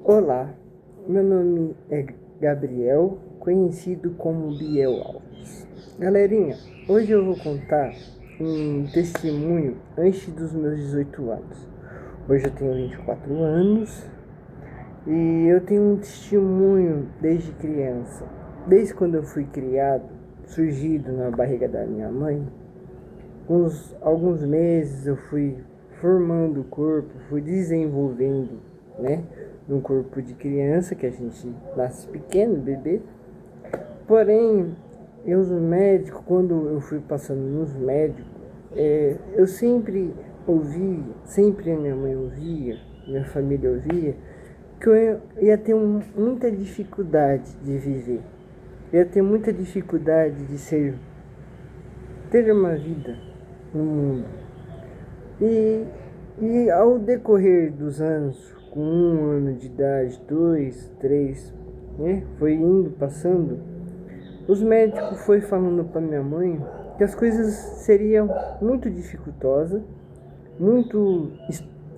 Olá, meu nome é Gabriel, conhecido como Biel Alves. Galerinha, hoje eu vou contar um testemunho antes dos meus 18 anos. Hoje eu tenho 24 anos e eu tenho um testemunho desde criança. Desde quando eu fui criado, surgido na barriga da minha mãe, alguns meses eu fui formando o corpo, fui desenvolvendo, num corpo de criança, que a gente nasce pequeno, bebê. Porém, os médicos, quando eu fui passando nos médicos, eu sempre ouvi, sempre a minha mãe ouvia, minha família ouvia, que eu ia ter muita dificuldade de viver. Eu ia ter muita dificuldade de ter uma vida no mundo. E ao decorrer dos anos, com 1 ano de idade, 2, 3, foi indo, passando, os médicos foi falando para minha mãe que as coisas seriam muito dificultosas,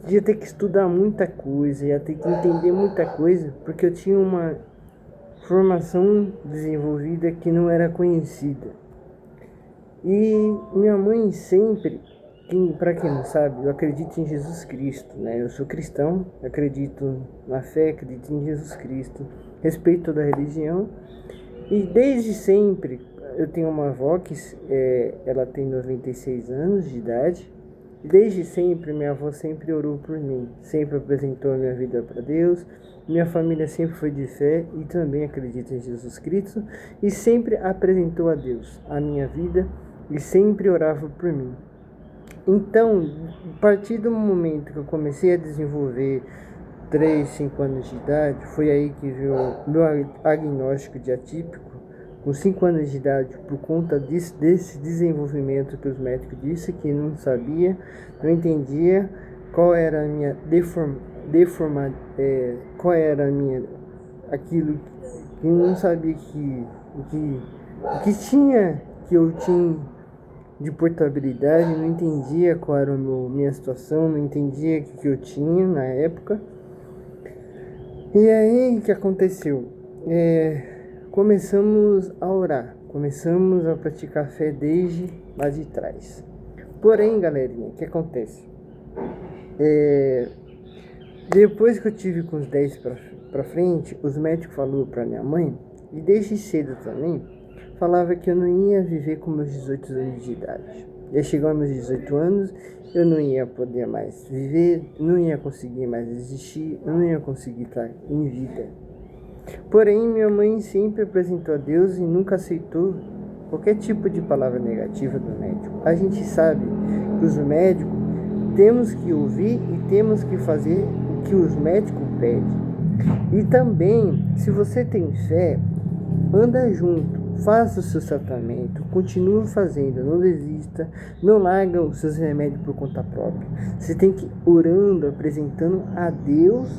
ia ter que estudar muita coisa, ia ter que entender muita coisa, porque eu tinha uma formação desenvolvida que não era conhecida. E minha mãe sempre, para quem não sabe, eu acredito em Jesus Cristo, Eu sou cristão, acredito na fé, acredito em Jesus Cristo, respeito toda a religião. E desde sempre, eu tenho uma avó que ela tem 96 anos de idade. E desde sempre, minha avó sempre orou por mim, sempre apresentou a minha vida para Deus. Minha família sempre foi de fé e também acredita em Jesus Cristo. E sempre apresentou a Deus a minha vida e sempre orava por mim. Então, a partir do momento que eu comecei a desenvolver 3, 5 anos de idade, foi aí que veio o meu agnóstico de atípico, com 5 anos de idade, por conta desse desenvolvimento que os médicos disseram que não sabia, não entendia qual era a minha qual era a minha, aquilo que não sabia que tinha, que eu tinha de portabilidade, não entendia qual era a minha situação, não entendia o que eu tinha na época. E aí o que aconteceu? Começamos a orar, começamos a praticar fé desde lá de trás. Porém, galerinha, o que acontece? Depois que eu tive com os 10 pra frente, os médicos falaram pra minha mãe, e desde cedo também, falava que eu não ia viver com meus 18 anos de idade. Ia chegar aos meus 18 anos, eu não ia poder mais viver, não ia conseguir mais existir, eu não ia conseguir estar em vida. Porém, minha mãe sempre apresentou a Deus e nunca aceitou qualquer tipo de palavra negativa do médico. A gente sabe que os médicos temos que ouvir e temos que fazer o que os médicos pedem. E também, se você tem fé, anda junto. Faça o seu tratamento, continue fazendo, não desista, não larga os seus remédios por conta própria. Você tem que ir orando, apresentando a Deus,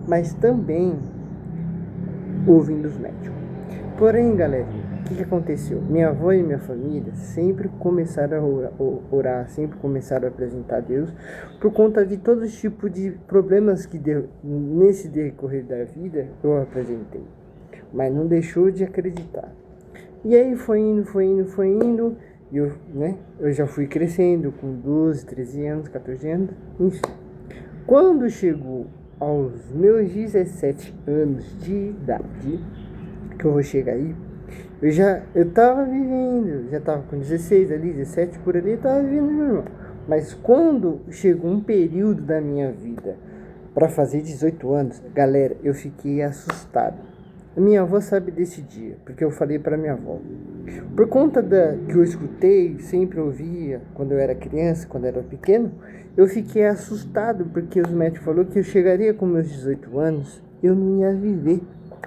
mas também ouvindo os médicos. Porém, galera, o que aconteceu? Minha avó e minha família sempre começaram a orar, sempre começaram a apresentar a Deus, por conta de todos os tipos de problemas que nesse decorrer da vida eu apresentei. Mas não deixou de acreditar. E aí foi indo, e eu já fui crescendo com 12, 13 anos, 14 anos, enfim. Quando chegou aos meus 17 anos de idade, que eu vou chegar aí, eu tava vivendo, já tava com 16 ali, 17 por ali, eu tava vivendo normal. Mas quando chegou um período da minha vida para fazer 18 anos, galera, eu fiquei assustado. A minha avó sabe desse dia, porque eu falei para minha avó. Por conta que eu escutei, sempre ouvia, quando eu era criança, quando eu era pequeno, eu fiquei assustado, porque os médicos falaram que eu chegaria com meus 18 anos, eu não ia viver,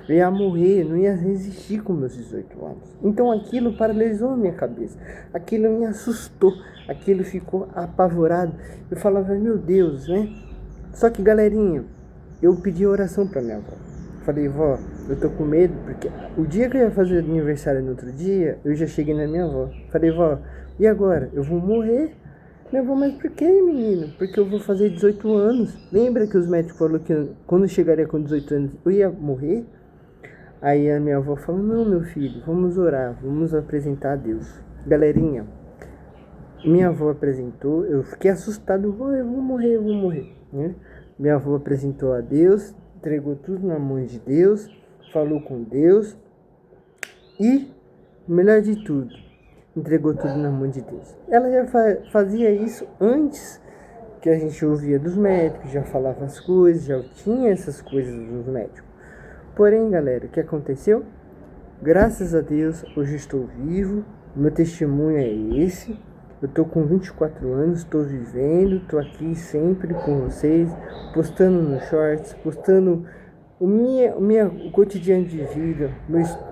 eu ia morrer, não ia resistir com meus 18 anos. Então aquilo paralisou a minha cabeça, aquilo me assustou, aquilo ficou apavorado. Eu falava, meu Deus, Só que, galerinha, eu pedi oração para minha avó. Falei, vó, eu tô com medo, porque o dia que eu ia fazer aniversário no outro dia, eu já cheguei na minha avó. Falei, vó, e agora? Eu vou morrer? Minha avó, mas por que, menino? Porque eu vou fazer 18 anos. Lembra que os médicos falaram que quando eu chegaria com 18 anos eu ia morrer? Aí a minha avó falou, não, meu filho, vamos orar, vamos apresentar a Deus. Galerinha, minha avó apresentou, eu fiquei assustado, eu vou morrer, né? Minha avó apresentou a Deus, entregou tudo na mão de Deus, falou com Deus e, o melhor de tudo, entregou tudo na mão de Deus. Ela já fazia isso antes que a gente ouvia dos médicos, já falava as coisas, já tinha essas coisas dos médicos. Porém, galera, o que aconteceu? Graças a Deus, hoje eu estou vivo, meu testemunho é esse. Eu tô com 24 anos, tô vivendo, tô aqui sempre com vocês, postando nos shorts, postando o cotidiano de vida,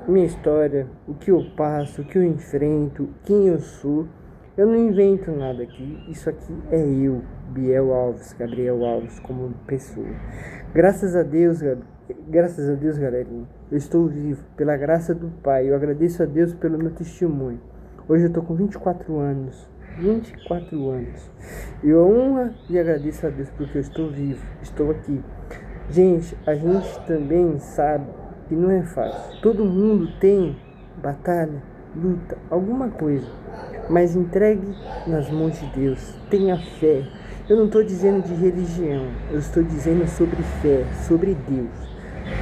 minha história, o que eu passo, o que eu enfrento, quem eu sou. Eu não invento nada aqui, isso aqui é eu, Biel Alves, Gabriel Alves, como pessoa. Graças a Deus, galerinha, eu estou vivo, pela graça do Pai, eu agradeço a Deus pelo meu testemunho. Hoje eu tô com 24 anos. 24 anos. Eu honro e agradeço a Deus porque eu estou vivo, estou aqui. Gente, a gente também sabe que não é fácil. Todo mundo tem batalha, luta, alguma coisa. Mas entregue nas mãos de Deus. Tenha fé. Eu não estou dizendo de religião. Eu estou dizendo sobre fé, sobre Deus.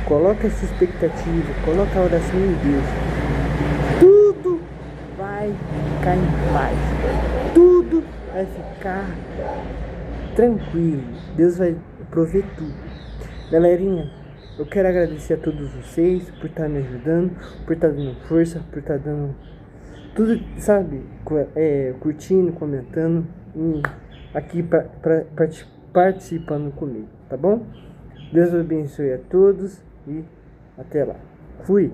Coloque a sua expectativa, coloque a oração em Deus. Tudo vai ficar em paz. Tudo vai ficar tranquilo. Deus vai prover tudo. Galerinha, eu quero agradecer a todos vocês por estar me ajudando, por estar dando força, por estar dando tudo, sabe? Curtindo, comentando e aqui participando comigo, tá bom? Deus abençoe a todos e até lá. Fui!